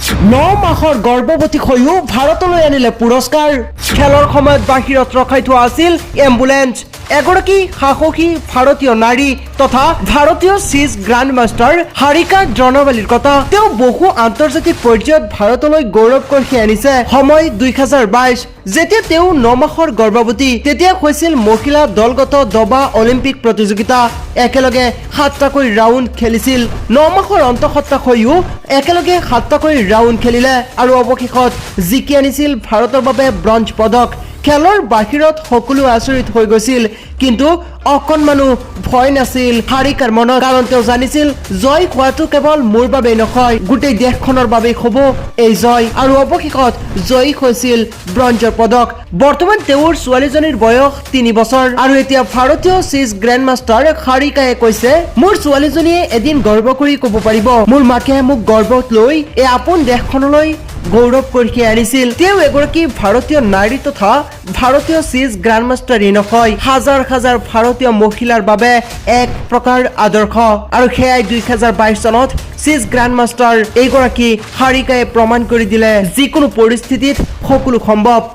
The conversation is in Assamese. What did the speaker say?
9 মাহৰ গৰ্ভৱতী হৈও ভাৰতলৈ আনিলে পুৰস্কাৰ খেলৰ সময়ত বাহিৰত ৰখাই থোৱা আছিল এম্বুলেন্স এগৰাকী সাহসী ভাৰতীয় নাৰী তথা ভাৰতীয় চিজ গ্ৰাণ্ড মাষ্টাৰ হাৰিকা দ্ৰোণাৱালীৰ কথা তেওঁ বহু আন্তৰ্জাতিক পৰ্যায়ত ভাৰতলৈ গৌৰৱ কঢ়িয়াই আনিছে সময় 2022 যেতিয়া তেওঁ 9 মাহৰ গৰ্ভৱতী তেতিয়া হৈছিল মহিলা দলগত দবা অলিম্পিক প্ৰতিযোগিতা একেলগে 7টাকৈ ৰাউণ্ড খেলিছিল 9 মাহৰ অন্তঃসত্ত্বা হৈও একেলগে 7টাকৈ ৰাউণ্ড খেলিলে আৰু অৱশেষত জিকি আনিছিল ভাৰতৰ বাবে ব্ৰঞ্জ পদক খেলৰ বাহিৰত সকলো আচৰিত হৈ গৈছিল কিন্তু অকণমানো ভয় নাছিল হাৰিকাৰ মনত কাৰণ তেওঁ জানিছিল জয় হোৱাটো কেৱল মোৰ বাবেই নহয় গোটেই দেশখনৰ বাবেই হ'ব এই জয় আৰু অৱশেষত জয়ী হৈছিল ব্ৰঞ্জৰ পদক বৰ্তমান তেওঁৰ ছোৱালীজনীৰ বয়স 3 বছৰ আৰু এতিয়া ভাৰতীয় চিজ গ্ৰেণ্ড মাষ্টাৰ হাৰিকায়ে কৈছে মোৰ ছোৱালীজনীয়ে এদিন গৰ্ব কৰি ক'ব পাৰিব মোৰ মাকে মোক গৰ্বত লৈ এই আপোন দেশখনলৈ গৌৰৱ কঢ়িয়াই আনিছিল তেওঁ এগৰাকী ভাৰতীয় নাৰী তথা ভাৰতীয় চিজ গ্ৰাণ্ড মাষ্টাৰেই নহয় হাজাৰ হাজাৰ ভাৰতীয় মহিলাৰ বাবে এক প্ৰকাৰ আদৰ্শ আৰু সেয়াই 2022 চনত চিজ গ্ৰাণ্ড মাষ্টাৰ এইগৰাকী হাৰিকায়ে প্ৰমাণ কৰি দিলে যিকোনো পৰিস্থিতিত সকলো সম্ভৱ